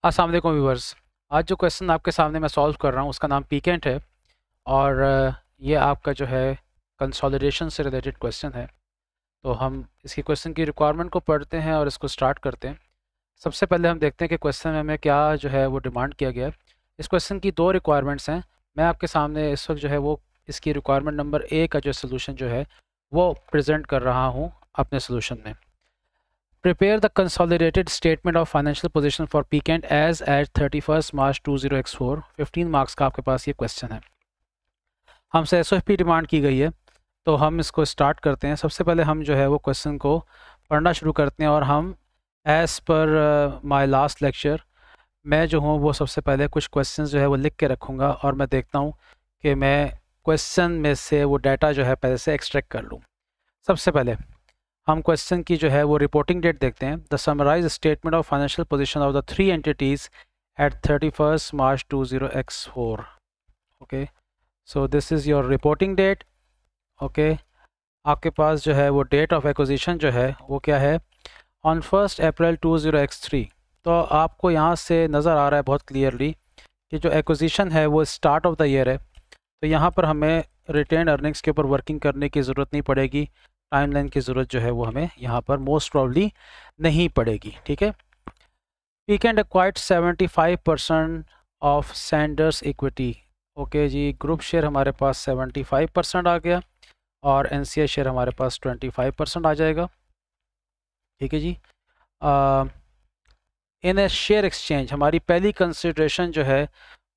अस्सलाम वालेकुम व्यूवर्स। आज जो क्वेश्चन आपके सामने मैं सॉल्व कर रहा हूँ उसका नाम पीकेंट है और ये आपका जो है कंसोलिडेशन से रिलेटेड क्वेश्चन है। तो हम इसकी क्वेश्चन की रिक्वायरमेंट को पढ़ते हैं और इसको स्टार्ट करते हैं। सबसे पहले हम देखते हैं कि क्वेश्चन में हमें क्या जो है वो डिमांड किया गया है। इस क्वेश्चन की दो रिक्वायरमेंट्स हैं। मैं आपके सामने इस वक्त जो है वो इसकी रिक्वायरमेंट नंबर ए का जो सोल्यूशन जो है वो प्रेजेंट कर रहा हूँ अपने सोल्यूशन में। Prepare the consolidated statement of financial position for Pkent as at 31st March 20x4। 15 marks का आपके पास ये क्वेश्चन है। हमसे एसओएफपी डिमांड की गई है तो हम इसको स्टार्ट करते हैं। सबसे पहले हम जो है वो क्वेश्चन को पढ़ना शुरू करते हैं और हम as per my last lecture मैं जो हूँ वो सबसे पहले कुछ क्वेश्चन जो है वो लिख के रखूँगा और मैं देखता हूँ कि मैं क्वेश्चन में से वो डाटा जो है पहले से एक्सट्रैक्ट कर लूँ। सबसे पहले हम क्वेश्चन की जो है वो रिपोर्टिंग डेट देखते हैं। The summarised statement of financial position of the three entities at 31st March 20x4। Okay, so this is your reporting date. Okay, आपके पास जो है वो डेट ऑफ एक्विजिशन जो है वो क्या है, ऑन 1 अप्रैल 20x3। तो आपको यहाँ से नज़र आ रहा है बहुत क्लियरली कि जो एक्विजिशन है वो स्टार्ट ऑफ द ईयर है। तो यहाँ पर हमें रिटेन अर्निंग्स के ऊपर वर्किंग करने की ज़रूरत नहीं पड़ेगी। टाइमलाइन की ज़रूरत जो है वो हमें यहाँ पर मोस्ट प्रॉब्ली नहीं पड़ेगी। ठीक है, Pikant acquired 75% of Sander's equity. Okay जी, ग्रुप शेयर हमारे पास 75% आ गया और एनसीआई शेयर हमारे पास 25% आ जाएगा। ठीक है जी, इन ए शेयर एक्सचेंज हमारी पहली कंसिड्रेशन जो है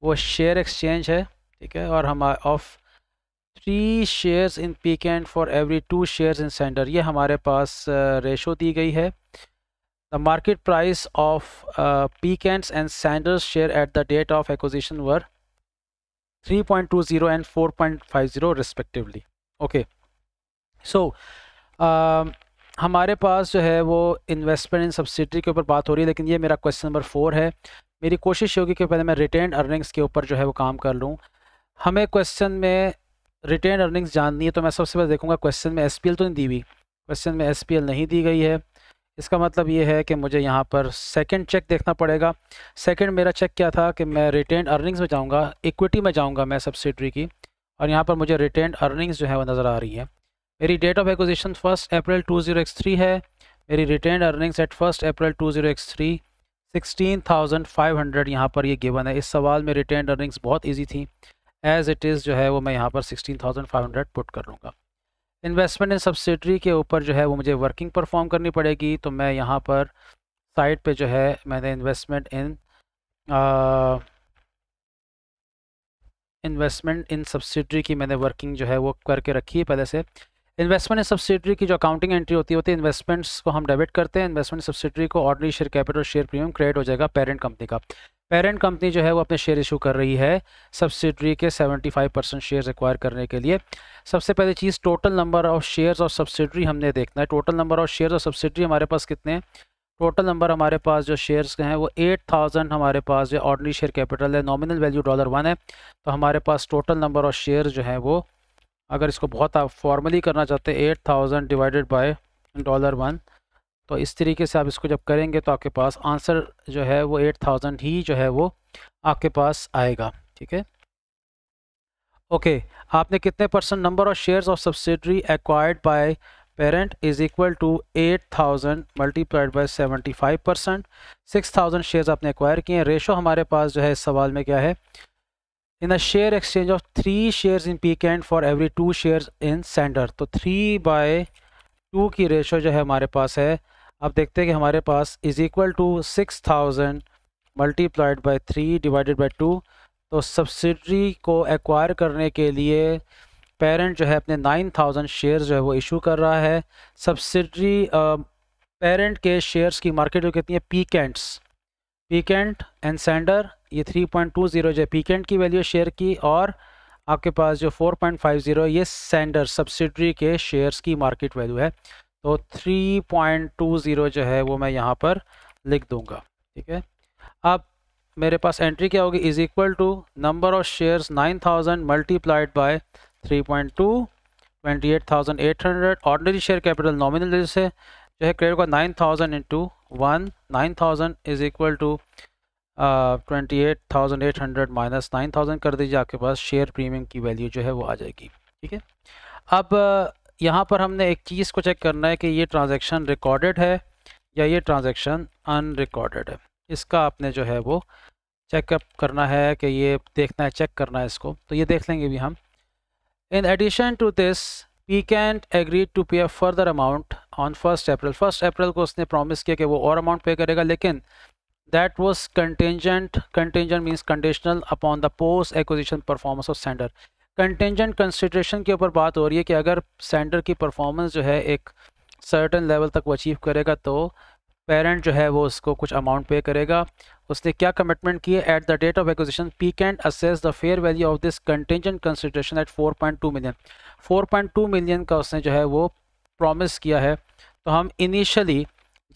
वो शेयर एक्सचेंज है। ठीक है, और हम of 3 shares in Pikant for every 2 shares in Sander, ये हमारे पास रेशो दी गई है। The market price of Pikant's and Sander's share at the date of acquisition were 3.20 and 4.50 respectively. Okay, so हमारे पास जो है वो इन्वेस्टमेंट इन सब्सिडरी के ऊपर बात हो रही है, लेकिन ये मेरा क्वेश्चन नंबर 4 है। मेरी कोशिश होगी कि पहले मैं रिटेन अर्निंग्स के ऊपर जो है वो काम कर लूँ। हमें क्वेश्चन में रिटेन अर्निंग्स जाननी है तो मैं सबसे पहले देखूंगा क्वेश्चन में एसपीएल तो नहीं दी हुई। क्वेश्चन में एसपीएल नहीं दी गई है, इसका मतलब ये है कि मुझे यहाँ पर सेकंड चेक देखना पड़ेगा। सेकंड मेरा चेक क्या था कि मैं रिटेन अर्निंग्स में जाऊँगा, इक्विटी में जाऊँगा मैं सब्सिडरी की, और यहाँ पर मुझे रिटेन अर्निंग्स जो है वो नज़र आ रही है। मेरी date of acquisition 1 April 20x3 है। मेरी रिटेन अर्निंग्स एट 1 अप्रैल 20x3 16,500 यहाँ पर ये गिवन है। इस सवाल में रिटेन अर्निंग्स बहुत ईजी थी, एज़ इट इज़ जो है वो मैं यहाँ पर 16,500 पुट कर लूँगा। इन्वेस्टमेंट इन सब्सिडरी के ऊपर जो है वो मुझे वर्किंग परफॉर्म करनी पड़ेगी, तो मैं यहाँ पर साइड पे जो है मैंने इन्वेस्टमेंट इन सब्सिडरी की मैंने वर्किंग जो है वो करके रखी है पहले से। इन्वेस्टमेंट इन सब्सिडरी की जो अकाउंटिंग एंट्री होती है इन्वेस्टमेंट्स को हम डेबिट करते हैं। इन्वेस्टमेंट सब्सिडरी को ordinary share capital share premium credit हो जाएगा पेरेंट कंपनी का। पेरेंट कंपनी जो है वो अपने शेयर इशू कर रही है सब्सिडरी के 75% शेयर्स एक्वायर करने के लिए। सबसे पहली चीज़ total number of shares of subsidiary हमने देखना है। Total number of shares of subsidiary हमारे पास कितने हैं? टोटल नंबर हमारे पास जो शेयर्स हैं वो 8000 हमारे पास जो ऑर्डिनरी शेयर कैपिटल है, नॉमिनल वैल्यू $1 है। तो हमारे पास टोटल नंबर ऑफ शेयर जो हैं वो, अगर इसको बहुत आप फॉर्मली करना चाहते हैं, 8000 डिवाइडेड बाय $1, तो इस तरीके से आप इसको जब करेंगे तो आपके पास आंसर जो है वो 8000 ही जो है वो आपके पास आएगा। ठीक है, ओके, आपने कितने percent number of shares of subsidiary acquired by parent is equal to 8000 multiplied by 75%। 6000 shares आपने एक्वायर किए हैं। रेशो हमारे पास जो है इस सवाल में क्या है, in a share exchange of 3 shares in Pikant for every 2 shares in Sander, तो 3/2 की रेशो जो है हमारे पास है। अब देखते हैं कि हमारे पास is equal to 6000 multiplied by 3 divided by 2। तो सब्सिडरी को एक्वायर करने के लिए पेरेंट जो है अपने 9000 शेयर्स जो है वो इशू कर रहा है। सब्सिडरी पेरेंट के शेयर्स की मार्केट वैल्यू कितनी है? पीकेंट एंड सेंडर, ये 3.20 जो है पीकेंट की वैल्यू शेयर की, और आपके पास जो 4.50 ये सेंडर सब्सिडरी के शेयर्स की मार्केट वैल्यू है। तो 3.20 जो है वो मैं यहाँ पर लिख दूंगा। ठीक है, अब मेरे पास एंट्री क्या होगी, is equal to number of shares 9000 multiplied by 3.2 28,800। Ordinary share capital nominal से जो है क्रेडिट का 9000 into 1, 9000 is equal to 28,800 minus 9,000 कर दीजिए, आपके पास शेयर प्रीमियम की वैल्यू जो है वो आ जाएगी। ठीक है, अब यहाँ पर हमने एक चीज़ को चेक करना है कि ये ट्रांजैक्शन रिकॉर्डेड है या ये ट्रांजैक्शन अनरिकॉर्डेड है। इसका आपने जो है वो चेकअप करना है कि ये देखना है, चेक करना है इसको, तो ये देख लेंगे भी हम। In addition to this Pikant agreed to pay a further amount on 1 April. 1 अप्रैल को उसने प्रॉमिस किया कि वो और अमाउंट पे करेगा, लेकिन that was contingent means conditional upon the post acquisition performance of sender. Contingent consideration के ऊपर बात हो रही है कि अगर सेंडर की परफॉर्मेंस जो है एक सर्टेन लेवल तक वो अचीव करेगा तो पेरेंट जो है वो उसको कुछ अमाउंट पे करेगा। उसने क्या कमिटमेंट की है? At the date of acquisition Pikant assessed the fair value of this contingent consideration at 4.2 million. 4.2 million का उसने जो है वो प्रॉमिस किया है। तो हम इनिशियली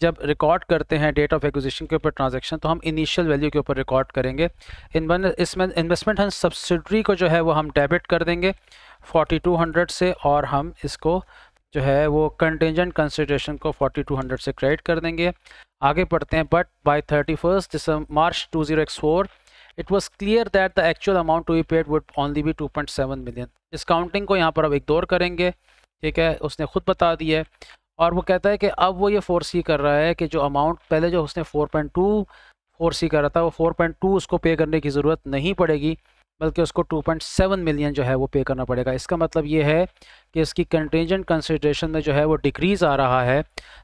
जब रिकॉर्ड करते हैं डेट ऑफ एक्विजिशन के ऊपर ट्रांजैक्शन, तो हम इनिशियल वैल्यू के ऊपर रिकॉर्ड करेंगे। इसमें इन्वेस्टमेंट एंड सब्सिडरी को जो है वो हम डेबिट कर देंगे 4200 से, और हम इसको जो है वो कंटेंजेंट कंसिडरेशन को 4200 से क्रेडिट कर देंगे। आगे पढ़ते हैं। But by 31 March 20x4 it was clear that the actual amount to be paid would only be 2.7 million. Discounting को यहाँ पर अब इग्नोर करेंगे, ठीक है, उसने खुद बता दिया है। और वो कहता है कि अब वो ये फोरसी कर रहा है कि जो अमाउंट पहले जो उसने 4.2 फोरसी कर रहा था, वो 4.2 उसको पे करने की ज़रूरत नहीं पड़ेगी, बल्कि उसको 2.7 मिलियन जो है वो पे करना पड़ेगा। इसका मतलब ये है कि इसकी कंटेंजेंट कंसिडरेशन में जो है वो डिक्रीज़ आ रहा है।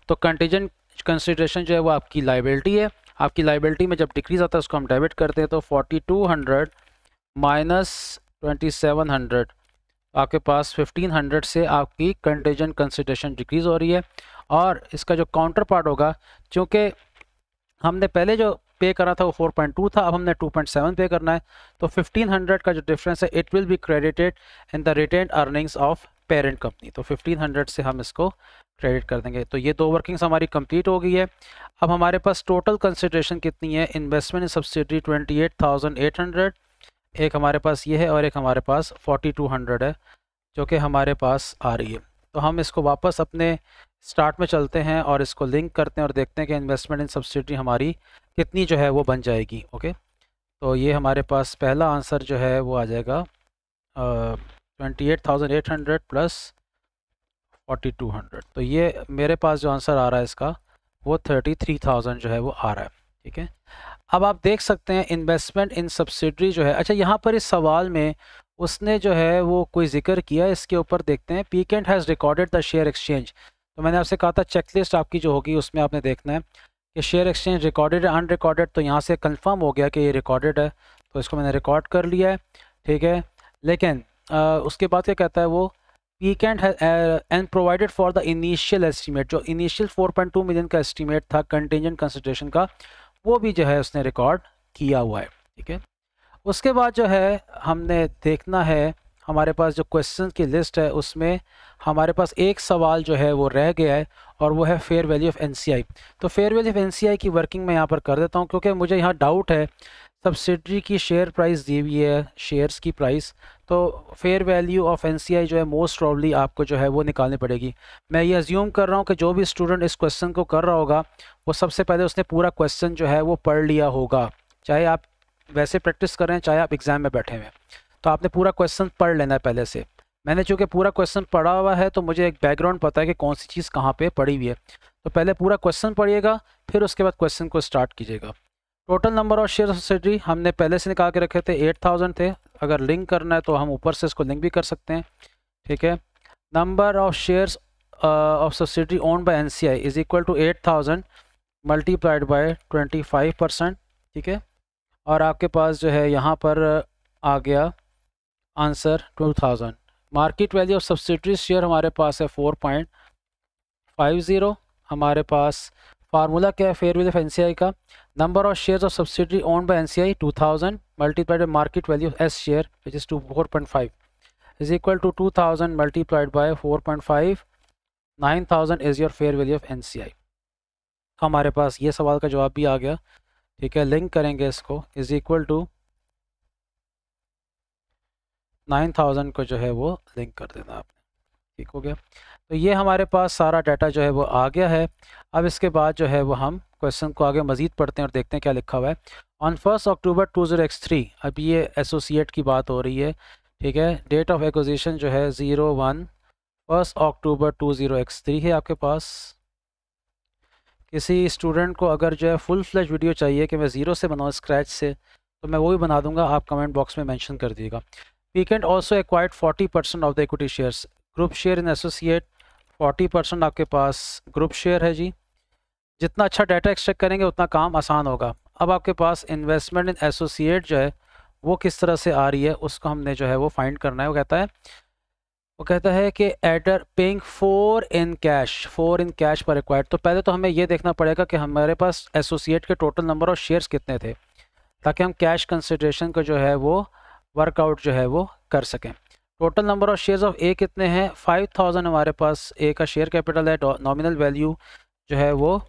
तो कंटेंजेंट कंसिडरेशन जो है वो आपकी लाइबिलिटी है। आपकी लाइबिलिटी में जब डिक्रीज़ आता है उसको हम डेबिट करते हैं। तो 4200 माइनस 2700, आपके पास 1500 से आपकी कंटेंजेंट कंसिडरेशन डिक्रीज़ हो रही है। और इसका जो काउंटर पार्ट होगा, चूँकि हमने पहले जो पे करा था वो 4.2 था, अब हमने 2.7 पे करना है, तो 1500 का जो डिफरेंस है it will be credited in the retained earnings of parent company. तो 1500 से हम इसको क्रेडिट कर देंगे। तो ये दो वर्किंग्स हमारी कंप्लीट हो गई है। अब हमारे पास टोटल कंसिडरेशन कितनी है? इन्वेस्टमेंट इन सब्सिडरी 28,800, एक हमारे पास ये है, और एक हमारे पास 4200 है जो कि हमारे पास आ रही है। तो हम इसको वापस अपने स्टार्ट में चलते हैं और इसको लिंक करते हैं और देखते हैं कि इन्वेस्टमेंट इन सब्सिडरी हमारी कितनी जो है वो बन जाएगी। ओके, तो ये हमारे पास पहला आंसर जो है वो आ जाएगा 28,800 प्लस 4200। तो ये मेरे पास जो आंसर आ रहा है इसका वो 33,000 जो है वो आ रहा है। ठीक है, अब आप देख सकते हैं इन्वेस्टमेंट इन सब्सिडरी जो है। अच्छा, यहाँ पर इस सवाल में उसने जो है वो कोई जिक्र किया, इसके ऊपर देखते हैं। Pikant has recorded the share exchange. तो मैंने आपसे कहा था चेकलिस्ट आपकी जो होगी उसमें आपने देखना है कि शेयर एक्सचेंज रिकॉर्डेड है अनरिकॉर्डेड। तो यहाँ से कंफर्म हो गया कि ये रिकॉर्डेड है, तो इसको मैंने रिकॉर्ड कर लिया है। ठीक है, लेकिन उसके बाद क्या कहता है वो, Pikant and provided for the initial estimate. जो इनिशियल 4.2 मिलियन का एस्टीमेट था कंटेंजेंट कंसिडरेशन का, वो भी जो है उसने रिकॉर्ड किया हुआ है। ठीक है, उसके बाद जो है हमने देखना है, हमारे पास जो क्वेश्चन की लिस्ट है उसमें हमारे पास एक सवाल जो है वो रह गया है, और वो है फेयर वैल्यू ऑफ एनसीआई। तो फेयर वैल्यू ऑफ एनसीआई की वर्किंग मैं यहाँ पर कर देता हूँ, क्योंकि मुझे यहाँ डाउट है। सब्सिडरी की शेयर प्राइस दी हुई है, शेयर्स की प्राइस, तो फेयर वैल्यू ऑफ एनसीआई जो है मोस्ट प्रॉब्ली आपको जो है वो निकालनी पड़ेगी। मैं ये अज्यूम कर रहा हूँ कि जो भी स्टूडेंट इस क्वेश्चन को कर रहा होगा वो सबसे पहले उसने पूरा क्वेश्चन जो है वो पढ़ लिया होगा। चाहे आप वैसे प्रैक्टिस कर रहे हैं, चाहे आप एग्ज़ाम में बैठे हुए हैं, तो आपने पूरा क्वेश्चन पढ़ लेना है पहले से। मैंने चूँकि पूरा क्वेश्चन पढ़ा हुआ है तो मुझे एक बैकग्राउंड पता है कि कौन सी चीज़ कहाँ पे पड़ी हुई है। तो पहले पूरा क्वेश्चन पढ़िएगा, फिर उसके बाद क्वेश्चन को स्टार्ट कीजिएगा। Total number of share subsidiary हमने पहले से निकाल के रखे थे, 8000 थे। अगर लिंक करना है तो हम ऊपर से इसको लिंक भी कर सकते हैं। ठीक है, number of shares of subsidiary owned by NCI is equal to 8000 multiplied by 25%। ठीक है, और आपके पास जो है यहाँ पर आ गया answer 2000। Market value of subsidiary share हमारे पास है 4.50। हमारे पास फार्मूला क्या है फेयर वैल्यू ऑफ एनसीआई का? Number of shares of subsidiary owned by NCI 2000 multiplied by market value of S share which is 4.5 is equal to 2000 multiplied by 4.5। 9000 is your fair value of NCI. हमारे पास ये सवाल का जवाब भी आ गया। ठीक है, लिंक करेंगे इसको, इज इक्वल टू 9000 को जो है वो लिंक कर देना आपने। ठीक हो गया, तो ये हमारे पास सारा डाटा जो है वो आ गया है। अब इसके बाद जो है वो हम क्वेश्चन को आगे मज़ीद पढ़ते हैं और देखते हैं क्या लिखा हुआ है। ऑन 1 अक्टूबर 20x3, अब ये एसोसिएट की बात हो रही है, ठीक है। डेट ऑफ एक्विजिशन जो है 1 अक्टूबर 20x3 है आपके पास। किसी स्टूडेंट को अगर जो है फुल फ्लैश वीडियो चाहिए कि मैं ज़ीरो से बनाऊँ स्क्रैच से, तो मैं वो भी बना दूंगा, आप कमेंट बॉक्स में मेंशन कर दीजिएगा। Weekend also acquired 40% of the equity shares, group share in associate 40% आपके पास ग्रुप शेयर है जी। जितना अच्छा डाटा एक्सट्रैक्ट करेंगे उतना काम आसान होगा। अब आपके पास इन्वेस्टमेंट इन एसोसिएट जो है वो किस तरह से आ रही है, उसको हमने जो है वो फाइंड करना है। वो कहता है कि एडर पेइंग 4 इन कैश पर रिक्वायर्ड। तो पहले तो हमें ये देखना पड़ेगा कि हमारे पास एसोसिएट के टोटल नंबर ऑफ शेयर्स कितने थे, ताकि हम कैश कंसिडरेशन को जो है वो वर्कआउट जो है वो कर सकें। Total number of shares of A कितने हैं, 5000 हमारे पास ए का शेयर कैपिटल है। नॉमिनल वैल्यू जो है वो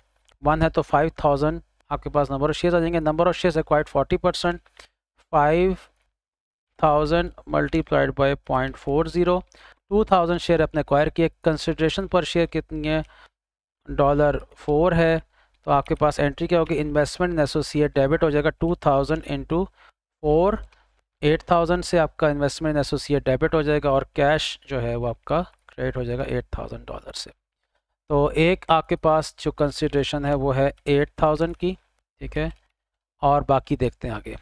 1 है, तो 5000 आपके पास नंबर ऑफ शेयर्स आ जाएंगे। Number of shares acquired 40%, 5000 multiplied by 0.40, 2000 share अपने एक्वायर किए। कंसिडरेशन पर शेयर कितनी है, $4 है। तो आपके पास एंट्री क्या होगी, इन्वेस्टमेंट इन एसोसिएट डेबिट हो जाएगा 2000 इंटू 4, 8000 से आपका इन्वेस्टमेंट इन एसोसिएट डेबिट हो जाएगा, और कैश जो है वो आपका क्रेडिट हो जाएगा $8000 से। तो एक आपके पास जो कंसिडरेशन है वो है 8000 की, ठीक है। और बाकी देखते हैं आगे।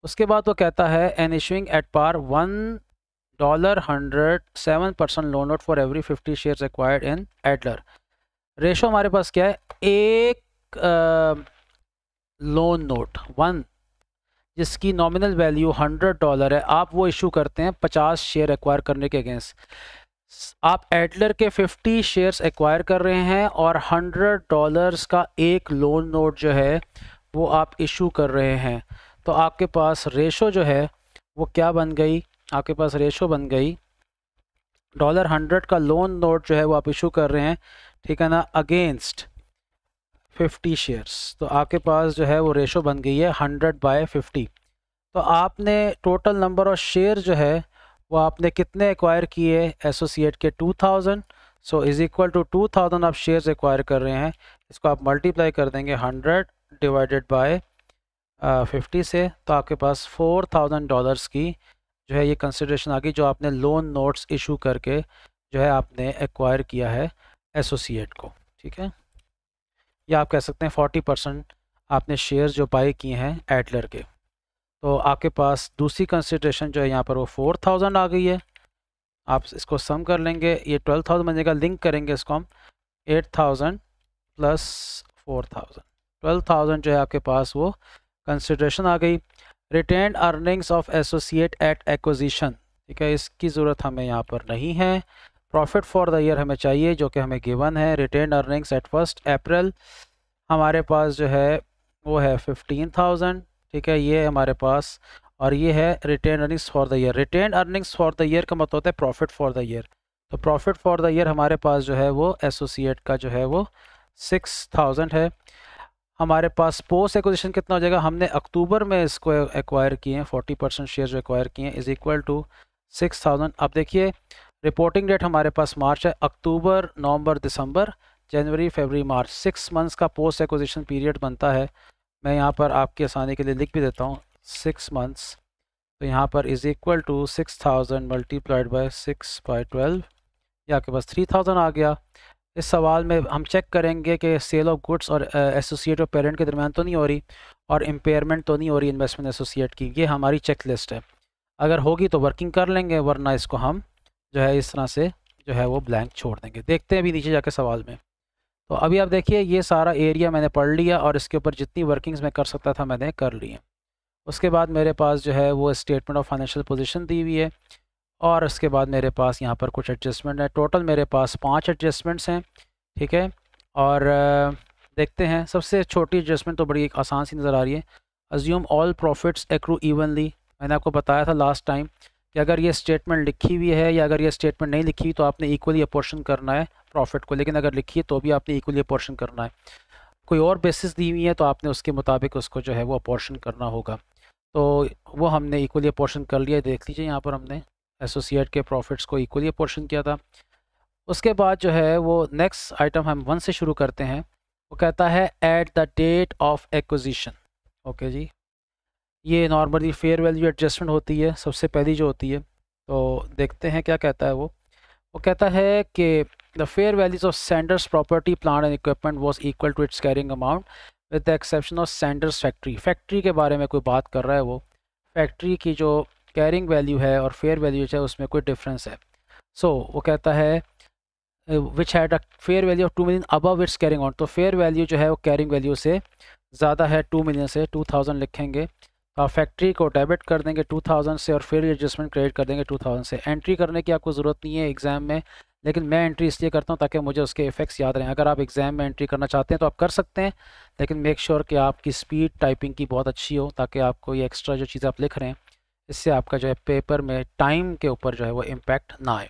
उसके बाद वो कहता है an issuing at par $107% loan note for every 50 shares acquired in Adler. Ratio हमारे पास क्या है, एक लोन नोट 1 जिसकी नॉमिनल वैल्यू $100 है, आप वो इशू करते हैं 50 शेयर एक्वायर करने के अगेंस्ट। आप एडलर के 50 शेयर्स एक्वायर कर रहे हैं और $100 का एक लोन नोट जो है वो आप इशू कर रहे हैं। तो आपके पास रेशो जो है वो क्या बन गई, आपके पास रेशो बन गई $100 का लोन नोट जो है वो आप इशू कर रहे हैं, ठीक है ना, अगेंस्ट 50 शेयर्स। तो आपके पास जो है वो रेशो बन गई है 100/50। तो आपने टोटल नंबर ऑफ शेयर जो है वो आपने कितने एक्वायर किए, एसोसिएट के 2000। सो इज इक्वल टू 2000 आप शेयर्स एक्वायर कर रहे हैं, इसको आप मल्टीप्लाई कर देंगे 100 डिवाइडेड बाय 50 से, तो आपके पास $4000 की जो है ये कंसिडरेशन आ गई, जो आपने लोन नोट्स इशू करके जो है आपने एक्वायर किया है एसोसिएट को, ठीक है। या आप कह सकते हैं 40% आपने शेयर्स जो बाय किए हैं एडलर के। तो आपके पास दूसरी कंसिडरेशन जो है यहाँ पर वो 4000 आ गई है। आप इसको सम कर लेंगे, ये 12000 बनेगा, लिंक करेंगे इसको हम 8000 प्लस 4000, 12000 जो है आपके पास वो कंसिडरेशन आ गई। Retained earnings of associate at acquisition, ठीक है, इसकी ज़रूरत हमें यहाँ पर नहीं है। प्रॉफिट फॉर द ईयर हमें चाहिए, जो कि हमें गिवन है। रिटेन्ड अर्निंग्स एट 1 अप्रैल हमारे पास जो है वो है 15000, ठीक है, ये हमारे पास। और ये है retain earnings for the year. Retain earnings for the year का मतलब होता है प्रॉफिट फॉर द ईयर। तो प्रॉफिट फॉर द ईयर हमारे पास जो है वो एसोसिएट का जो है वो 6000 है। हमारे पास पोस्ट एक्विजिशन कितना हो जाएगा, हमने अक्टूबर में इसको एक्वायर किए हैं, 40% शेयर जो एक्वायर किए हैं, इज इक्वल टू 6000। अब देखिए रिपोर्टिंग डेट हमारे पास मार्च है, अक्टूबर, नवंबर, दिसंबर, जनवरी, फरवरी, मार्च, 6 मंथ्स का पोस्ट एक्विजिशन पीरियड बनता है। मैं यहाँ पर आपकी आसानी के लिए लिख भी देता हूँ 6 मंथ्स। तो यहाँ पर is equal to 6000 multiplied by 6/12, ये आपके पास 3000 आ गया। इस सवाल में हम चेक करेंगे कि सेल ऑफ गुड्स और एसोसिएट और पेरेंट के दरमियान तो नहीं हो रही, और इम्पेयरमेंट तो नहीं हो रही इन्वेस्टमेंट एसोसिएट की। ये हमारी चेक लिस्ट है, अगर होगी तो वर्किंग कर लेंगे, वरना इसको हम जो है इस तरह से जो है वो ब्लैंक छोड़ देंगे। देखते हैं अभी नीचे जाके सवाल में। तो अभी आप देखिए ये सारा एरिया मैंने पढ़ लिया, और इसके ऊपर जितनी वर्किंग्स मैं कर सकता था मैंने कर ली है। उसके बाद मेरे पास जो है वो स्टेटमेंट ऑफ फाइनेंशियल पोजीशन दी हुई है, और उसके बाद मेरे पास यहाँ पर कुछ एडजस्टमेंट है। टोटल मेरे पास 5 एडजस्टमेंट्स हैं, ठीक है। और देखते हैं, सबसे छोटी एडजस्टमेंट तो बड़ी एक आसान सी नज़र आ रही है। Assume all profits accrue evenly. मैंने आपको बताया था लास्ट टाइम कि अगर ये स्टेटमेंट लिखी हुई है या अगर ये स्टेटमेंट नहीं लिखी हुई तो आपने इक्वली अपोर्शन करना है प्रॉफिट को, लेकिन अगर लिखी है तो भी आपने इक्वली अपोर्शन करना है। कोई और बेसिस दी हुई है तो आपने उसके मुताबिक उसको जो है वो अपोर्शन करना होगा। तो वो हमने इक्वली अपोर्शन कर लिया, देख लीजिए यहाँ पर हमने एसोसिएट के प्रॉफिट्स को इक्वली अपोर्शन किया था। उसके बाद जो है वो नेक्स्ट आइटम हम 1 से शुरू करते हैं। वो कहता है at the date of acquisition, okay जी। ये नॉर्मली फेयर वैल्यू एडजस्टमेंट होती है सबसे पहली जो होती है। तो देखते हैं क्या कहता है वो कहता है कि the fair values of Sender's property plant and equipment was equal to its carrying amount with the exception of Sender's factory. Factory के बारे में कोई बात कर रहा है, वो फैक्ट्री की जो कैरिंग वैल्यू है और फेयर वैल्यू है उसमें कोई डिफरेंस है। सो वो कहता है which had a fair value of 2 million above it's carrying amount. तो फेयर वैल्यू जो है वो कैरिंग वैल्यू से ज़्यादा है, 2 मिलियन से 2000 लिखेंगे। तो आप फैक्ट्री को डेबिट कर देंगे 2000 से और फिर एडजस्टमेंट क्रेडिट कर देंगे 2000 से। एंट्री करने की आपको ज़रूरत नहीं है एग्ज़ाम में, लेकिन मैं एंट्री इसलिए करता हूँ ताकि मुझे उसके इफेक्ट्स याद रहें। अगर आप एग्ज़ाम में एंट्री करना चाहते हैं तो आप कर सकते हैं, लेकिन मेक श्योर कि आपकी स्पीड टाइपिंग की बहुत अच्छी हो ताकि आपको ये एक्स्ट्रा जो चीज़ आप लिख रहे हैं इससे आपका जो है पेपर में टाइम के ऊपर जो है वो इम्पैक्ट ना आए।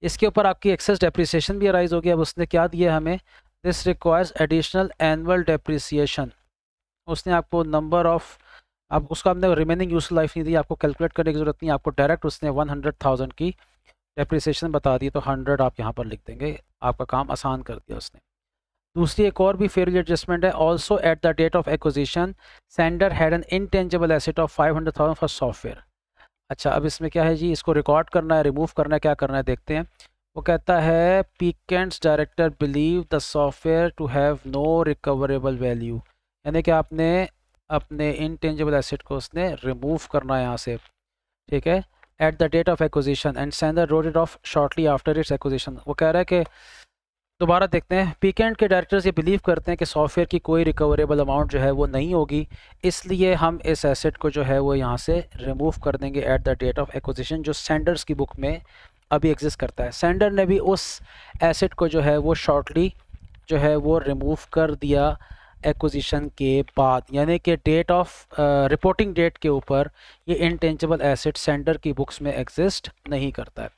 इसके ऊपर आपकी एक्सेस डेप्रिसिएशन भी अराइज होगी। अब उसने क्या दिया हमें, this requires additional annual depreciation. उसने आपको नंबर ऑफ, अब उसका हमने रिमेनिंग यूजफुल लाइफ नहीं दी, आपको कैलकुलेट करने की जरूरत नहीं, आपको डायरेक्ट उसने 100,000 की डेप्रिसिएशन बता दी, तो 100 आप यहाँ पर लिख देंगे, आपका काम आसान कर दिया उसने। दूसरी एक और भी फेयर वैल्यू एडजस्टमेंट है, also at the date of acquisition Sender had an intangible asset of 500,000 for software. अच्छा, अब इसमें क्या है जी, इसको रिकॉर्ड करना है, रिमूव करना है, क्या करना है देखते हैं। वो कहता है Pikant's director believe the software to have no recoverable value, यानी कि आपने अपने इनटेंजिबल एसेट को उसने रिमूव करना है यहाँ से, ठीक है। At the date of acquisition and Sender wrote it off shortly after its acquisition. वो कह रहा है कि दोबारा देखते हैं, पीकेंट के डायरेक्टर्स ये बिलीव करते हैं कि सॉफ्टवेयर की कोई रिकवरेबल अमाउंट जो है वो नहीं होगी, इसलिए हम इस एसेट को जो है वो यहाँ से रिमूव कर देंगे at the date of acquisition, जो सेंडर्स की बुक में अभी एग्जिस्ट करता है। सेंडर ने भी उस एसेट को जो है वो शॉर्टली जो है वो रिमूव कर दिया एक्विजिशन के बाद, यानी कि डेट ऑफ रिपोर्टिंग डेट के ऊपर ये इंटेंजिबल एसेट सेंडर की बुक्स में एग्जिस्ट नहीं करता है।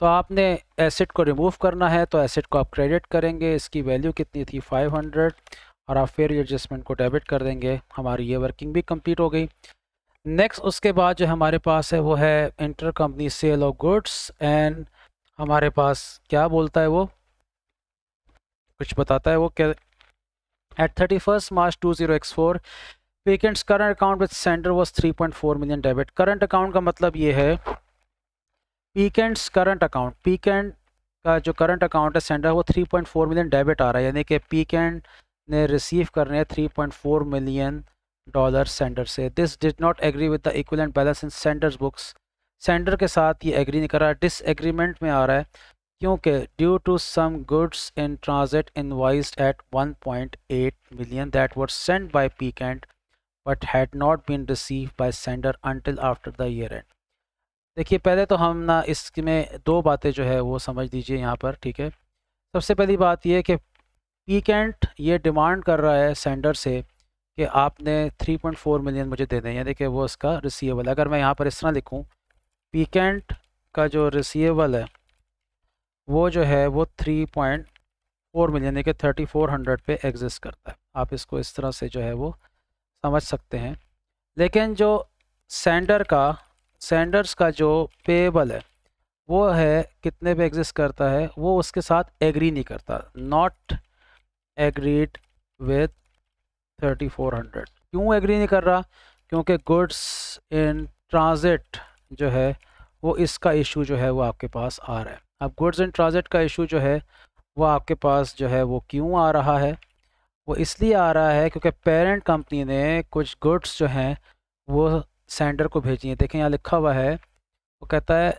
तो आपने एसेट को रिमूव करना है तो एसेट को आप क्रेडिट करेंगे, इसकी वैल्यू कितनी थी 500, और आप फेयर एडजस्टमेंट को डेबिट कर देंगे। हमारी ये वर्किंग भी कंप्लीट हो गई। नेक्स्ट उसके बाद जो हमारे पास है वो है inter company sale of goods, and हमारे पास क्या बोलता है, वो कुछ बताता है वो क्या, at 31 March 20x4 Pikant's current account with Sander was 3.4 million debit. Current account का मतलब ये है पीकेंट्स करंट अकाउंट, पीकेंट का जो करंट अकाउंट है सेंडर वो 3.4 मिलियन डेबिट आ रहा है, यानी कि पीकेंट ने रिसीव करने हैं 3.4 मिलियन डॉलर सेंडर से। This did not agree with the equivalent balance in Sender's books. Sender के साथ ये एग्री नहीं कर रहा, डिसएग्रीमेंट में आ रहा है, क्योंकि due to some goods in transit invoiced at 1.8 million that were sent by Pikant but had not been receive by Sander until after the year end. देखिए पहले तो हम ना इसमें दो बातें जो है वो समझ लीजिए यहाँ पर, ठीक है। सबसे पहली बात ये है कि पीकेंट ये डिमांड कर रहा है सेंडर से कि आपने 3.4 मिलियन मुझे दे दें, यानी कि वो उसका रिसीवेबल। अगर मैं यहाँ पर इस तरह लिखूँ, पीकेंट का जो रिसीवेबल है वो जो है वो 3.4 मिलियन यानी कि 3400 पे एग्जिस्ट करता है। आप इसको इस तरह से जो है वो समझ सकते हैं। लेकिन जो सेंडर्स का जो पेएबल है वो है कितने पे एग्जिस्ट करता है, वो उसके साथ एग्री नहीं करता, नॉट एग्रीड विद 3400। क्यों एग्री नहीं कर रहा, क्योंकि गुड्स इन ट्रांजिट जो है वो इसका इशू जो है वो आपके पास आ रहा है। अब गुड्स इन ट्रांजिट का इशू जो है वो आपके पास जो है वो क्यों आ रहा है, वो इसलिए आ रहा है क्योंकि पेरेंट कंपनी ने कुछ गुड्स जो हैं वो सेंडर को भेजी है। देखें यहाँ लिखा हुआ है, वो कहता है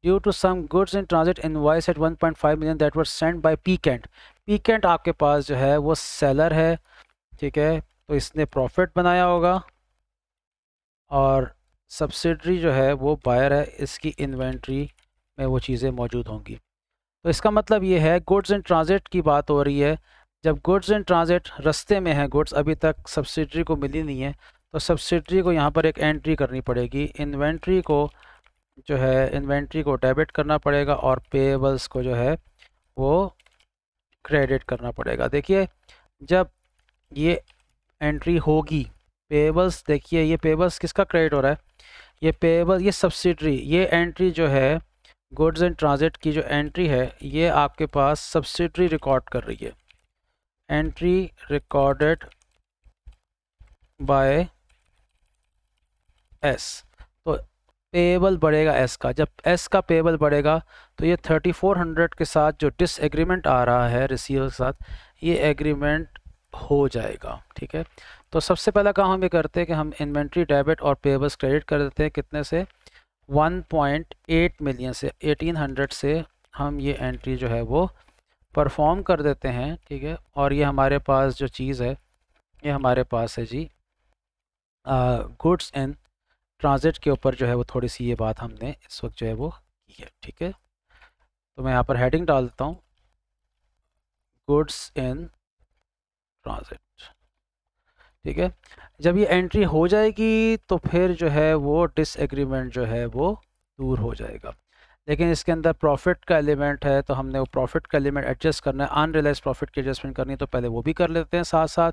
due to some goods in transit invoice at 1.5 million that were sent by Pikant. Pikant आपके पास जो है वो सेलर है, ठीक है, तो इसने प्रॉफिट बनाया होगा, और सब्सिडरी जो है वो बायर है, इसकी इन्वेंट्री में वो चीज़ें मौजूद होंगी। तो इसका मतलब ये है गुड्स इन ट्रांजिट की बात हो रही है। जब गुड्स इन ट्रांजिट रास्ते में है, गुड्स अभी तक सब्सिडरी को मिली नहीं है, तो सब्सिडरी को यहाँ पर एक एंट्री करनी पड़ेगी, इन्वेंट्री को जो है इन्वेंट्री को डेबिट करना पड़ेगा और पेएबल्स को जो है वो क्रेडिट करना पड़ेगा। देखिए जब ये एंट्री होगी पेएबल्स, देखिए ये पेएबल्स किसका क्रेडिट हो रहा है, ये पेएबल, ये सब्सिडरी, ये एंट्री जो है गुड्स इन ट्रांजिट की जो एंट्री है ये आपके पास सब्सिडरी रिकॉर्ड कर रही है, एंट्री रिकॉर्डेड बाय एस, तो पेएबल बढ़ेगा एस का। जब एस का पेएबल बढ़ेगा तो ये 3400 के साथ जो डिसएग्रीमेंट आ रहा है रिसीवर के साथ, ये एग्रीमेंट हो जाएगा। ठीक है, तो सबसे पहला काम हम ये करते हैं कि हम इन्वेंट्री डेबिट और पेएबल्स क्रेडिट कर देते हैं। कितने से? 1.8 मिलियन से, 1800 से हम ये एंट्री जो है वो परफॉर्म कर देते हैं। ठीक है, और ये हमारे पास जो चीज़ है ये हमारे पास है जी गुड्स इन ट्रांजिट के ऊपर जो है वो थोड़ी सी ये बात हमने इस वक्त जो है वो की है। ठीक है, तो मैं यहाँ पर हेडिंग डाल देता हूँ, गुड्स इन ट्रांजिट। ठीक है, जब ये एंट्री हो जाएगी तो फिर जो है वो डिसएग्रीमेंट जो है वो दूर हो जाएगा। लेकिन इसके अंदर प्रॉफिट का एलिमेंट है, तो हमने वो प्रॉफिट का एलिमेंट एडजस्ट करना है, अनरियलाइज प्रॉफिट की एडजस्टमेंट करनी है, तो पहले वो भी कर लेते हैं साथ साथ।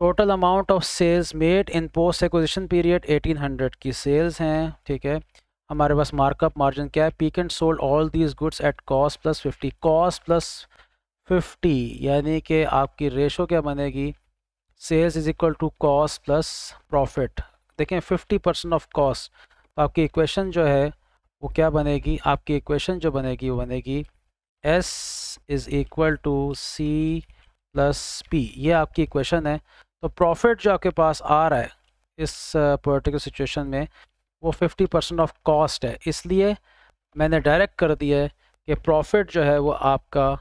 Total amount of sales made in post acquisition period 1800 की सेल्स हैं। ठीक है, हमारे पास मार्कअप मार्जिन क्या है? Peak and sold all these goods at cost plus 50, cost plus 50, यानी कि आपकी रेशो क्या बनेगी? Sales is equal to cost plus profit. देखें 50% ऑफ कॉस्ट, तो आपकी इक्वेशन जो है वो क्या बनेगी? आपकी इक्वेशन जो बनेगी वो बनेगी S is equal to C plus P, ये आपकी इक्वेशन है। तो प्रॉफिट जो आपके पास आ रहा है इस पर्टिकुलर सिचुएशन में वो 50% ऑफ कॉस्ट है, इसलिए मैंने डायरेक्ट कर दिया है कि प्रॉफिट जो है वो आपका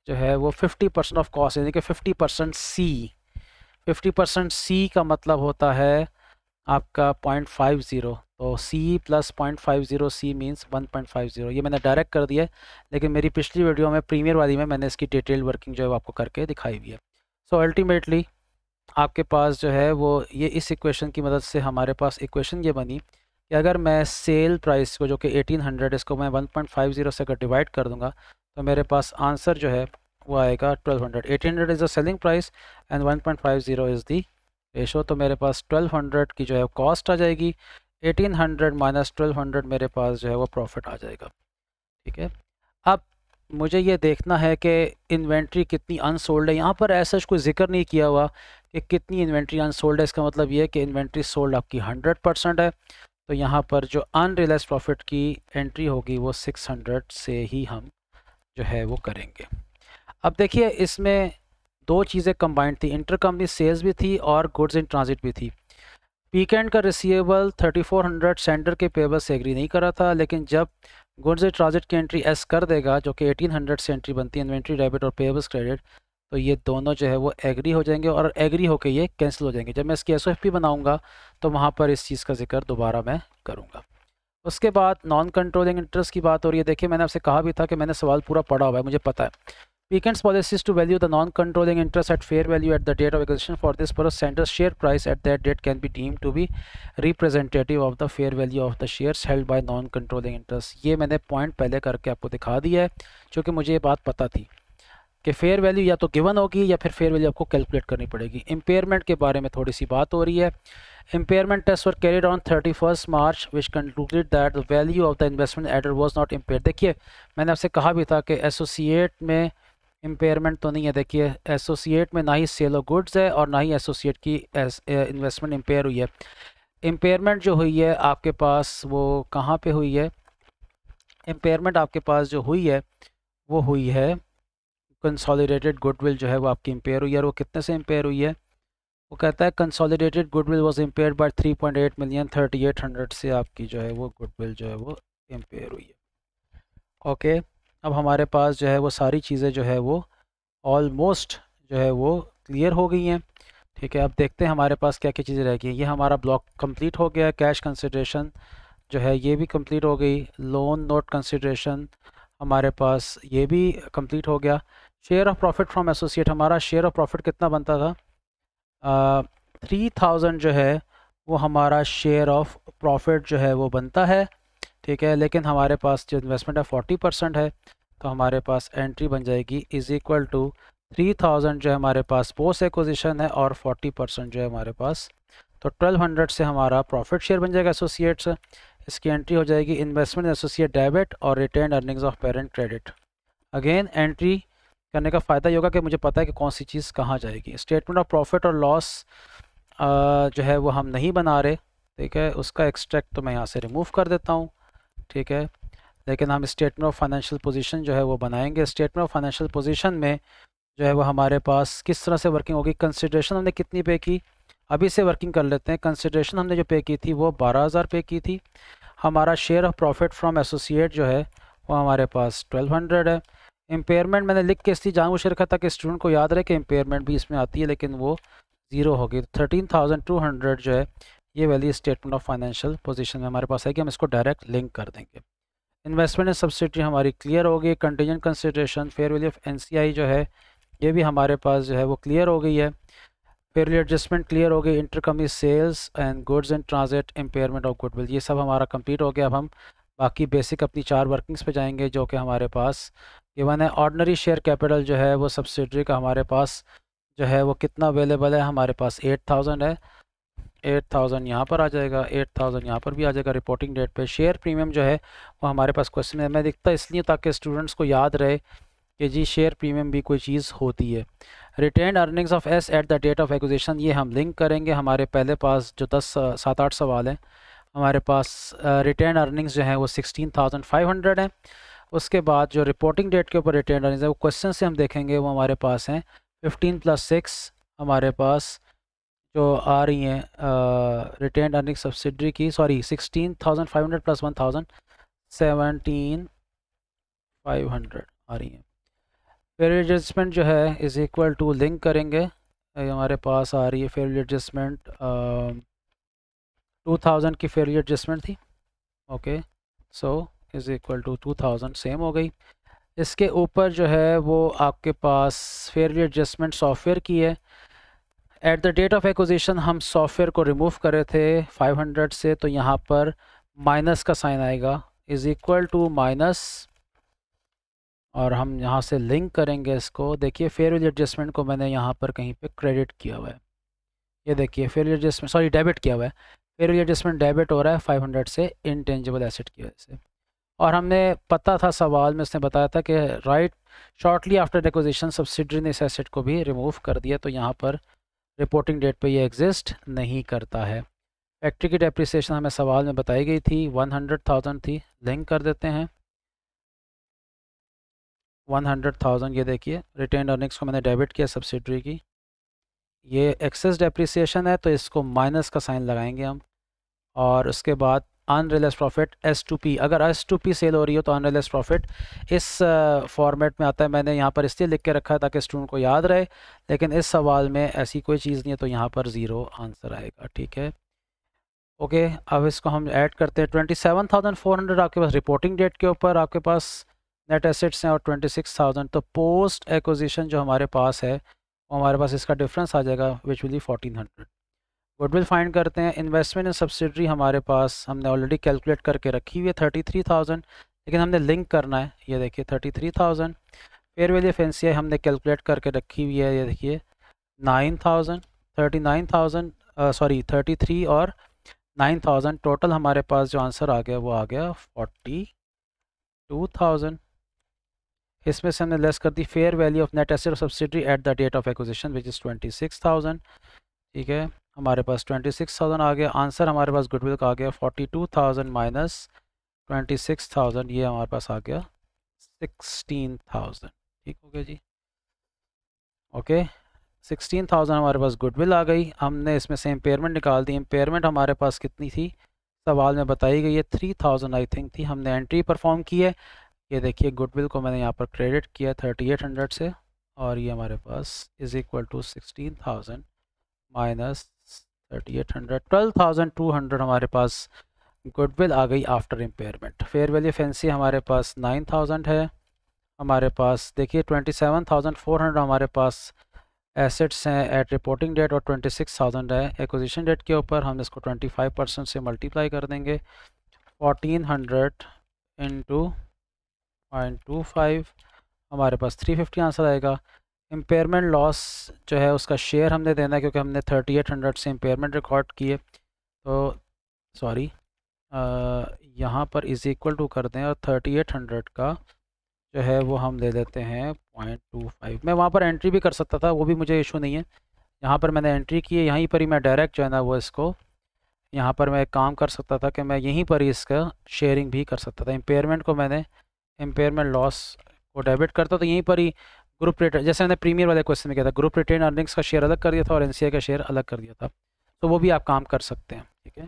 जो है वो 50% ऑफ कॉस्ट, यानी कि 50% C। 50% C का मतलब होता है आपका 0.50, तो C प्लस 0.50 C मीन्स 1.50, ये मैंने डायरेक्ट कर दिया है। लेकिन मेरी पिछली वीडियो में प्रीमियर वाली में मैंने इसकी डिटेल वर्किंग जो है वो आपको करके दिखाई हुई है। सो अल्टीमेटली आपके पास जो है वो ये इस इक्वेशन की मदद से हमारे पास इक्वेशन ये बनी कि अगर मैं सेल प्राइस को जो कि 1800, इसको मैं 1.50 से अगर डिवाइड कर दूंगा तो मेरे पास आंसर जो है वो आएगा 1200। 1800 is the selling price and 1.50 is the ratio, तो मेरे पास 1200 की जो है कॉस्ट आ जाएगी, 1800 माइनस 1200 मेरे पास जो है वो प्रॉफिट आ जाएगा। ठीक है, अब मुझे ये देखना है कि इन्वेंट्री कितनी अनसोल्ड है। यहाँ पर ऐसा कोई जिक्र नहीं किया हुआ कि कितनी इन्वेंट्री अनसोल्ड है, इसका मतलब ये है कि इन्वेंट्री सोल्ड आपकी 100% है। तो यहाँ पर जो अनरियलाइज्ड प्रॉफिट की एंट्री होगी वो 600 से ही हम जो है वो करेंगे। अब देखिए इसमें दो चीज़ें कंबाइंड थी, इंटर कंपनी सेल्स भी थी और गुड्स इन ट्रांजिट भी थी। वीकेंड का रिसीवेबल 3400 सेंडर के पेबल से एग्री नहीं करा था, लेकिन जब गुड्स इन ट्रांजिट की एंट्री एस कर देगा जो कि 1800 से एंट्री बनती है, इन्वेंट्री डेबिट और पेबल्स क्रेडिट, तो ये दोनों जो है वो एग्री हो जाएंगे और एग्री होकर ये कैंसिल हो जाएंगे। जब मैं इसकी एसओएफपी बनाऊंगा तो वहाँ पर इस चीज़ का जिक्र दोबारा मैं करूँगा। उसके बाद नॉन कंट्रोलिंग इंटरेस्ट की बात हो रही है। देखिए मैंने आपसे कहा भी था कि मैंने सवाल पूरा पढ़ा हुआ है, मुझे पता है। Weekend's policy is to value the non-controlling interest at fair value at the date of acquisition. For this purpose, sender's share price at that date can be deemed to be representative of the fair value of the shares held by non-controlling interest. ये मैंने point पहले करके आपको दिखा दिया है, क्योंकि मुझे ये बात पता थी कि फेयर वैल्यू या तो गिवन होगी या फिर फेयर वैल्यू आपको कैलकुलेट करनी पड़ेगी। इम्पेयरमेंट के बारे में थोड़ी सी बात हो रही है। Impairment tests were carried on 31st March, which concluded that the value of the investment added was not impaired. देखिए मैंने आपसे कहा भी था कि एसोसिएट में इम्पेयरमेंट तो नहीं है। देखिए एसोसिएट में ना ही सेल ऑफ गुड्स है और ना ही एसोसिएट की इन्वेस्टमेंट इम्पेयर हुई है। इम्पेयरमेंट जो हुई है आपके पास वो कहाँ पे हुई है? इम्पेयरमेंट आपके पास जो हुई है वो हुई है कंसोलिडेटेड गुडविल जो है वो आपकी इम्पेयर हुई है। और वो कितने से इम्पेयर हुई है? वो कहता है consolidated goodwill was impaired by 3.8 million 3800 से आपकी जो है वो गुडविल जो है वो इम्पेयर हुई है। ओके, अब हमारे पास जो है वो सारी चीज़ें जो है वो ऑलमोस्ट जो है वो क्लियर हो गई हैं। ठीक है, अब देखते हैं हमारे पास क्या क्या चीज़ें रह गई। ये हमारा ब्लॉक कंप्लीट हो गया। कैश कंसिडरेशन जो है ये भी कंप्लीट हो गई। लोन नोट कंसिडरेशन हमारे पास ये भी कंप्लीट हो गया। Share of profit from associate, हमारा शेयर ऑफ प्रॉफिट कितना बनता था? 3000 जो है वो हमारा शेयर ऑफ प्रॉफिट जो है वो बनता है। ठीक है, लेकिन हमारे पास जो इन्वेस्टमेंट है 40% है, तो हमारे पास एंट्री बन जाएगी इज़ इक्वल टू 3000 जो है हमारे पास पोस्ट एक्विजिशन है और 40% जो है हमारे पास, तो 1200 से हमारा प्रॉफिट शेयर बन जाएगा एसोसिएट्स। इसकी एंट्री हो जाएगी इन्वेस्टमेंट एसोसिएट डेबिट और retain earnings of parent credit. Again entry करने का फ़ायदा ये होगा कि मुझे पता है कि कौन सी चीज़ कहाँ जाएगी। स्टेटमेंट ऑफ प्रॉफिट और लॉस जो है वो हम नहीं बना रहे, ठीक है, उसका एक्सट्रैक्ट तो मैं यहाँ से रिमूव कर देता हूँ, ठीक है। लेकिन हम स्टेटमेंट ऑफ फाइनेंशियल पोजीशन जो है वो बनाएंगे। स्टेटमेंट ऑफ फाइनेंशियल पोजीशन में जो है वो हमारे पास किस तरह से वर्किंग होगी, कंसिडरेशन हमने कितनी पे की, अभी से वर्किंग कर लेते हैं। कंसिडरेशन हमने जो पे की थी वो 12,000 पे की थी। हमारा share of profit from associate जो है वो हमारे पास 1200 है। इम्पेयरमेंट मैंने लिख के इसलिए जानबूझ रखा था कि स्टूडेंट को याद रहे कि इम्पेयरमेंट भी इसमें आती है, लेकिन वो ज़ीरो होगी। 13,200 जो है ये value statement of financial position में हमारे पास है कि हम इसको डायरेक्ट लिंक कर देंगे। इन्वेस्टमेंट इन सब्सिडी हमारी क्लियर होगी। Contingent consideration fair value of NCI जो है ये भी हमारे पास जो है वो क्लियर हो गई है। फेयर वैल्यू एडजस्टमेंट क्लियर हो गई। Intercompany sales and goods in transit, impairment of goodwill, ये सब हमारा कंप्लीट हो गया। अब हम बाकी बेसिक अपनी 4 वर्किंग्स पे जाएंगे जो कि हमारे पास गिवन है। ऑर्डिनरी शेयर कैपिटल जो है वो सब्सिडरी का हमारे पास जो है वो कितना अवेलेबल है, हमारे पास 8,000 है। 8,000 यहाँ पर आ जाएगा, 8,000 यहाँ पर भी आ जाएगा रिपोर्टिंग डेट पे। शेयर प्रीमियम जो है वो हमारे पास क्वेश्चन में दिखता इसलिए ताकि स्टूडेंट्स को याद रहे कि जी शेयर प्रीमियम भी कोई चीज़ होती है। Retain earnings of S at the date of acquisition, ये हम लिंक करेंगे। हमारे पहले पास जो 7-8 सवाल हैं हमारे पास रिटेन अर्निंग्स जो है वो 16,500 है। उसके बाद जो रिपोर्टिंग डेट के ऊपर रिटेन अर्निंग्स है वो क्वेश्चन से हम देखेंगे वो हमारे पास हैं 15 + 6 हमारे पास जो आ रही हैं रिटेन अर्निंग सब्सिडरी की, सॉरी 16,500 + 1,000 17,500 आ रही हैं। फेयर एडजस्टमेंट जो है इज़ इक्वल टू लिंक करेंगे, हमारे पास आ रही है फेयर एडजस्टमेंट 2,000 की फेयर एडजस्टमेंट थी, okay. So is equal to 2,000 same हो गई। इसके ऊपर जो है वो आपके पास फेयर एडजस्टमेंट सॉफ्टवेयर की है। At the date of acquisition हम सॉफ्टवेयर को रिमूव करे थे 500 से, तो यहाँ पर माइनस का साइन आएगा, इज़ इक्वल टू माइनस, और हम यहाँ से लिंक करेंगे इसको। देखिए फेयर वैल्यू एडजस्टमेंट को मैंने यहाँ पर कहीं पे क्रेडिट किया हुआ है, ये देखिए fair value adjustment, sorry debit किया हुआ है। फेयर वैल्यू एडजस्टमेंट डेबिट हो रहा है 500 से इनटेंजिबल एसेट की वजह से। और हमने पता था सवाल में उसने बताया था कि right shortly after acquisition subsidiary ने इस एसेट को भी रिमूव कर दिया, तो यहाँ पर रिपोर्टिंग डेट पे ये एग्जिस्ट नहीं करता है। फैक्ट्री की डेप्रिसिएशन हमें सवाल में बताई गई थी 100,000 थी, लिंक कर देते हैं 100,000। ये देखिए रिटेन अर्निंग्स को मैंने डेबिट किया सब्सिडरी की, ये एक्सेस डेप्रिसिएशन है तो इसको माइनस का साइन लगाएंगे हम। और उसके बाद अनरियलाइज्ड प्रॉफिट S2P, अगर S2P सेल हो रही हो तो अनरियलाइज्ड प्रॉफिट इस फॉर्मेट में आता है। मैंने यहाँ पर इसलिए लिख के रखा है ताकि स्टूडेंट को याद रहे, लेकिन इस सवाल में ऐसी कोई चीज़ नहीं है तो यहाँ पर 0 आंसर आएगा, ठीक है। ओके, अब इसको हम ऐड करते हैं। 27,400 आपके पास रिपोर्टिंग डेट के ऊपर आपके पास नेट एसेट्स हैं और 26,000, तो पोस्ट एक्विजिशन जो हमारे पास है वो हमारे पास इसका डिफरेंस आ जाएगा which will be 1,400। Goodwill find करते हैं। इन्वेस्टमेंट इन सब्सिडरी हमारे पास हमने ऑलरेडी कैलकुलेट करके रखी हुई है 33,000, लेकिन हमने लिंक करना है, ये देखिए 33,000। फेयर वैल्यू ऑफ एनसीआई हमने कैलकुलेट करके रखी हुई है, ये देखिए 9,000, 39,000 सॉरी 33 और 9,000, टोटल हमारे पास जो आंसर आ गया वो आ गया 42,000। इसमें से हमने लेस कर दी fair value of net asset subsidiary at the date of acquisition which is 26,000, ठीक है। हमारे पास 26,000 आ गया। आंसर हमारे पास गुडविल का आ गया 42,000 माइनस 26,000, ये हमारे पास आ गया 16,000, ठीक हो गया जी, ओके। 16,000 हमारे पास गुडविल आ गई। हमने इसमें से इम्पेयरमेंट निकाल दी। इम्पेयरमेंट हमारे पास कितनी थी, सवाल में बताई गई है 3,000 आई थिंक थी। हमने एंट्री परफॉर्म की है, ये देखिए गुडविल को मैंने यहाँ पर क्रेडिट किया 3,800 से, और ये हमारे पास इज़ इक्वल टू 16,000 माइनस 3,800, 12,200 हमारे पास गुडविल आ गई after impairment. Fair value fancy हमारे पास 9,000 है। हमारे पास देखिए 27,400 हमारे पास एसेट्स हैं एट रिपोर्टिंग डेट और 26,000 है एक्विजिशन डेट के ऊपर। हम इसको 25% से मल्टीप्लाई कर देंगे, 1,400 इंटू 0.25, हमारे पास 350 आंसर आएगा। इम्पेयरमेंट लॉस जो है उसका शेयर हमने देना है क्योंकि हमने 3,800 से इम्पेयरमेंट रिकॉर्ड किए, तो सॉरी यहाँ पर इज़ इक्वल टू कर दें और 3,800 का जो है वो हम दे देते हैं 0.25। मैं वहाँ पर एंट्री भी कर सकता था, वो भी मुझे इशू नहीं है। यहाँ पर मैंने एंट्री की है, यहीं पर ही मैं डायरेक्ट जो है ना वो इसको यहाँ पर मैं एक काम कर सकता था कि मैं यहीं पर ही इसका शेयरिंग भी कर सकता था। इम्पेयरमेंट को मैंने इम्पेयरमेंट लॉस को डेबिट करता तो यहीं पर ही ग्रुप रिटेन, जैसे मैंने प्रीमियर वाले क्वेश्चन में किया था, ग्रुप रिटेन अर्निंग्स का शेयर अलग कर दिया था और एनसीआई का शेयर अलग कर दिया था, तो वो भी आप काम कर सकते हैं। ठीक है,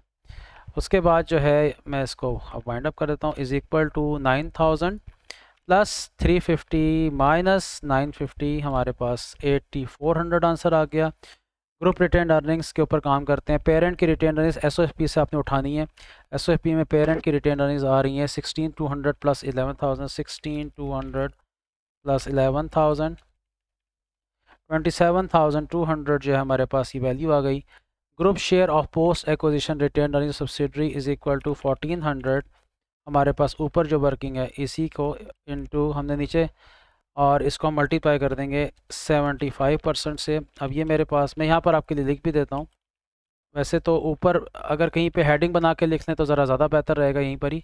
उसके बाद जो है मैं इसको वाइंड अप कर देता हूँ। Is equal to 9000 plus 350 minus 950, हमारे पास 8400 आंसर आ गया। ग्रुप रिटेन अर्निंग्स के ऊपर काम करते हैं। पेरेंट की रिटेन अर्निंग्स एसओएफपी से आपने उठानी है। एसओएफपी में पेरेंट की रिटेन अर्निंग्स आ रही हैं 16200 प्लस 11000, 16200 प्लस 11000, 27200 जो है हमारे पास ये वैल्यू आ गई। Group share of post acquisition retain earning subsidiary is equal to 1400, हमारे पास ऊपर जो वर्किंग है इसी को इनटू हमने नीचे, और इसको हम मल्टीप्लाई कर देंगे 75% से। अब ये मेरे पास, मैं यहाँ पर आपके लिए लिख भी देता हूँ। वैसे तो ऊपर अगर कहीं पे हेडिंग बना के लिख लें तो ज़रा ज़्यादा बेहतर रहेगा यहीं पर ही,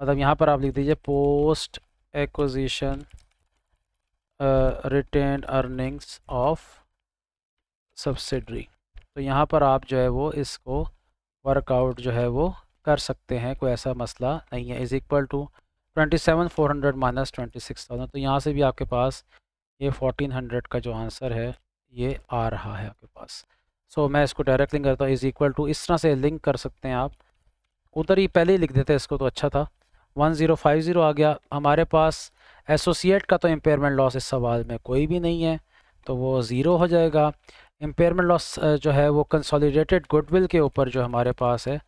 मतलब यहाँ पर आप लिख दीजिए post acquisition retain earnings of subsidiary. तो यहाँ पर आप जो है वो इसको वर्कआउट जो है वो कर सकते हैं, कोई ऐसा मसला नहीं है। इज़ इक्वल टू 27400 माइनस 26000, तो यहाँ से भी आपके पास ये 1400 का जो आंसर है ये आ रहा है आपके पास। सो मैं इसको डायरेक्ट लिंक करता हूँ। इज़ इक्वल टू इस तरह से लिंक कर सकते हैं आप, उधर ही पहले ही लिख देते इसको तो अच्छा था। 1050 आ गया हमारे पास। एसोसिएट का तो इम्पेयरमेंट लॉस इस सवाल में कोई भी नहीं है, तो वो ज़ीरो हो जाएगा। इम्पेयरमेंट लॉस जो है वो कंसोलिडेटेड गुडविल के ऊपर जो हमारे पास है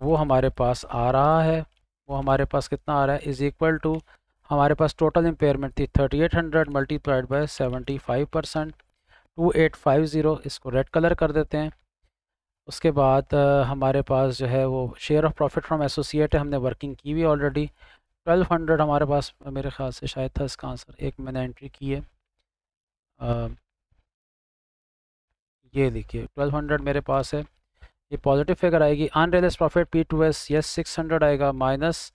वो हमारे पास आ रहा है। वो हमारे पास कितना आ रहा है, इज़ इक्वल टू हमारे पास टोटल इम्पेयरमेंट थी 3800 मल्टीप्लाइड बाय 75%, 2850, इसको रेड कलर कर देते हैं। उसके बाद हमारे पास जो है वो share of profit from associate है, हमने वर्किंग की हुई ऑलरेडी। 1200 हमारे पास मेरे ख्याल से शायद था इसका आंसर, एक मैंने एंट्री की है, ये देखिए 1200 मेरे पास है, ये पॉजिटिव फिगर आएगी। अनरियलाइज्ड प्रॉफिट P2S यस 600 आएगा, माइनस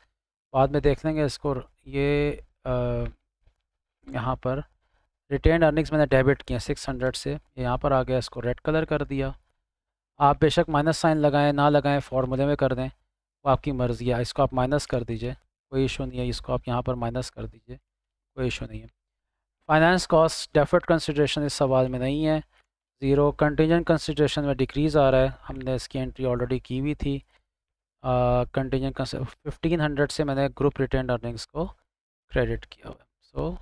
बाद में देख लेंगे इसको। ये यहाँ पर रिटेन अर्निंग्स मैंने डेबिट किए 600 से, यहाँ पर आ गया, इसको रेड कलर कर दिया। आप बेशक माइनस साइन लगाएं ना लगाएं, फार्मूले में कर दें, वो आपकी मर्ज़ी है। इसको आप माइनस कर दीजिए, कोई इशू नहीं है, इसको आप यहाँ पर माइनस कर दीजिए, कोई इशू नहीं है। फाइनेंस कॉस्ट डेफर्ड कंसिडरेशन इस सवाल में नहीं है, ज़ीरो। कंटीजेंट कंसिडरेशन में डिक्रीज़ आ रहा है, हमने इसकी एंट्री ऑलरेडी की हुई थी। कंटीजेंट 1500 से मैंने ग्रुप रिटेन अर्निंग्स को क्रेडिट किया हुआ है। सो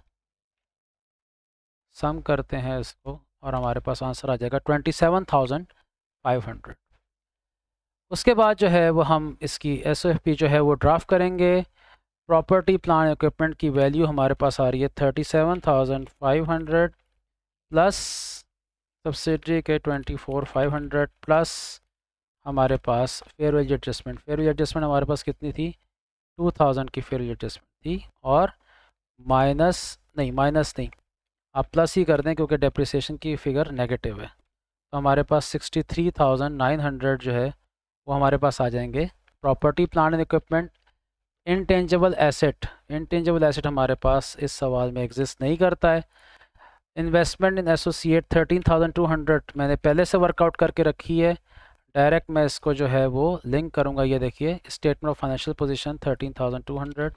सम करते हैं इसको और हमारे पास आंसर आ जाएगा 27500। उसके बाद जो है वो हम इसकी एसओएफपी जो है वो ड्राफ्ट करेंगे। प्रॉपर्टी प्लांट इक्विपमेंट की वैल्यू हमारे पास आ रही है 37500 प्लस सब्सिडरी के 24500 प्लस हमारे पास fair value adjustment. Fair value adjustment हमारे पास कितनी थी, 2000 की फेयर वैल्यू एडजस्टमेंट थी, और माइनस नहीं आप प्लस ही कर दें क्योंकि डेप्रिसिएशन की फ़िगर नेगेटिव है। तो हमारे पास 63900 जो है वो हमारे पास आ जाएंगे। Property plant and equipment, intangible asset हमारे पास इस सवाल में एग्जिस्ट नहीं करता है। इन्वेस्टमेंट इन एसोसिएट 13200 मैंने पहले से वर्कआउट करके रखी है, डायरेक्ट मैं इसको जो है वो लिंक करूँगा। ये देखिए स्टेटमेंट ऑफ फाइनेंशियल पोजीशन 13200,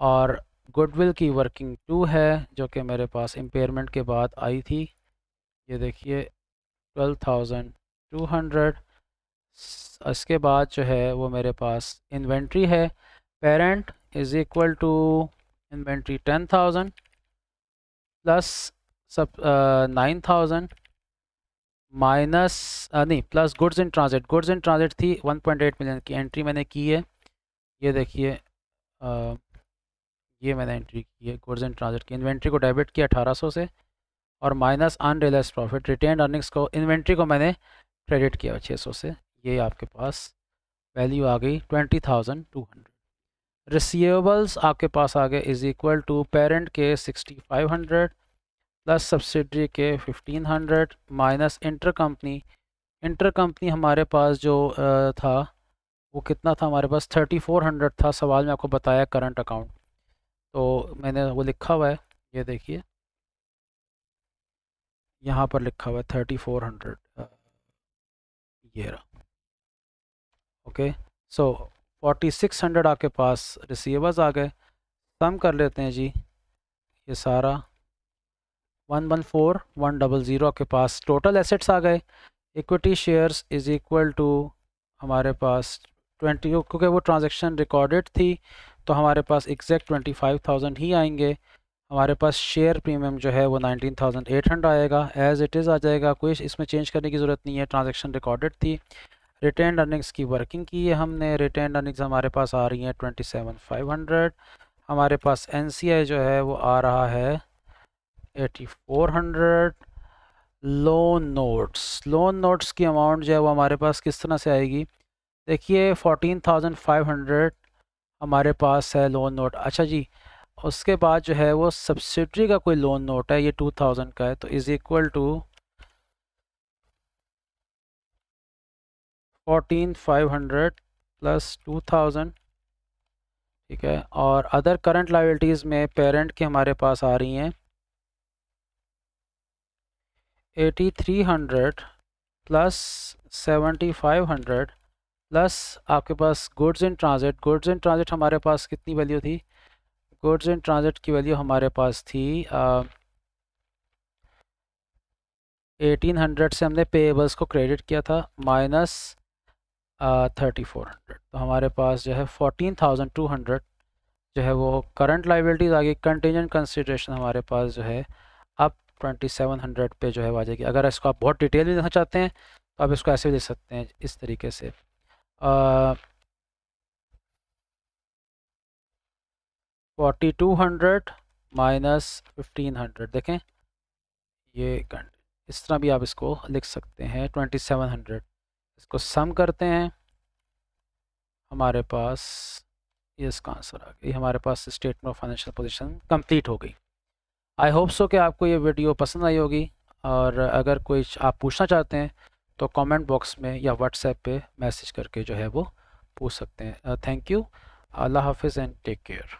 और गुडविल की वर्किंग 2 है जो कि मेरे पास इम्पेयरमेंट के बाद आई थी। ये देखिए 12200। इसके बाद जो है वो मेरे पास इन्वेंट्री है। Parent is equal to inventory 10000 plus सब 9000 माइनस नहीं प्लस गुड्स इन ट्रांजिट थी 1.8 मिलियन की, एंट्री मैंने की है। ये देखिए ये मैंने एंट्री की है गुड्स इन ट्रांजिट की। इन्वेंट्री को डेबिट किया 1800 से, और minus unrealised profit retain earnings को, इन्वेंट्री को मैंने क्रेडिट किया 600 से। ये आपके पास वैल्यू आ गई 20200। रिसीवेबल्स आपके पास आ गए इज़ इक्वल टू पेरेंट के 6500 प्लस सब्सिडरी के 1500 माइनस इंटर कंपनी हमारे पास जो था वो कितना था, हमारे पास 3400 था। सवाल में आपको बताया करंट अकाउंट, तो मैंने वो लिखा हुआ है, ये देखिए यहाँ पर लिखा हुआ है 3400, ये रहा। ओके, सो 4600 आपके पास रिसीवर्स आ गए। सम कर लेते हैं जी ये सारा, 114100 आपके पास टोटल एसेट्स आ गए। Equity shares is equal to हमारे पास 20, क्योंकि वो ट्रांजैक्शन रिकॉर्डेड थी तो हमारे पास एग्जैक्ट 25,000 ही आएंगे। हमारे पास शेयर प्रीमियम जो है वो 19,800 आएगा, एज़ इट इज़ आ जाएगा, कोई इसमें चेंज करने की ज़रूरत नहीं है, ट्रांजैक्शन रिकॉर्डेड थी। रिटेन अर्निंग्स की वर्किंग की है हमने, रिटेन अर्निंग्स हमारे पास आ रही हैं 27,500। हमारे पास NCI जो है वो आ रहा है 8,400। लोन नोट्स की अमाउंट जो है वो हमारे पास किस तरह से आएगी, देखिए 14,500 हमारे पास है लोन नोट। अच्छा जी, उसके बाद जो है वो सब्सिडरी का कोई लोन नोट है, ये 2,000 का है, तो इज़ इक्वल टू 14,500 प्लस 2,000, ठीक है। और अदर करंट लायबिलिटीज़ में पेरेंट की हमारे पास आ रही हैं 8,300 प्लस 7,500 प्लस आपके पास goods in transit. Goods in transit हमारे पास कितनी वैल्यू थी, गुड्स इन ट्रांजिट की वैल्यू हमारे पास थी 1,800 से हमने पेएबल्स को क्रेडिट किया था, माइनस 3,400, तो हमारे पास जो है 14,200 जो है वो करंट लाइबिलिटीज़ आ गई। कंटीजेंट कंसिडरेशन हमारे पास जो है अब 2,700 पे जो है आ जाएगी। अगर इसको आप बहुत डिटेल में देखना चाहते हैं तो आप इसको ऐसे भी देख सकते हैं इस तरीके से, 4,200 माइनस 1,500, देखें ये इस तरह भी आप इसको लिख सकते हैं 2,700। इसको सम करते हैं, हमारे पास ये इसका आंसर आ गई, हमारे पास statement of financial position complete हो गई। आई होप सो कि आपको ये वीडियो पसंद आई होगी, और अगर कोई आप पूछना चाहते हैं तो कमेंट बॉक्स में या व्हाट्सएप पे मैसेज करके जो है वो पूछ सकते हैं। थैंक यू, अल्लाह हाफिज़ एंड टेक केयर।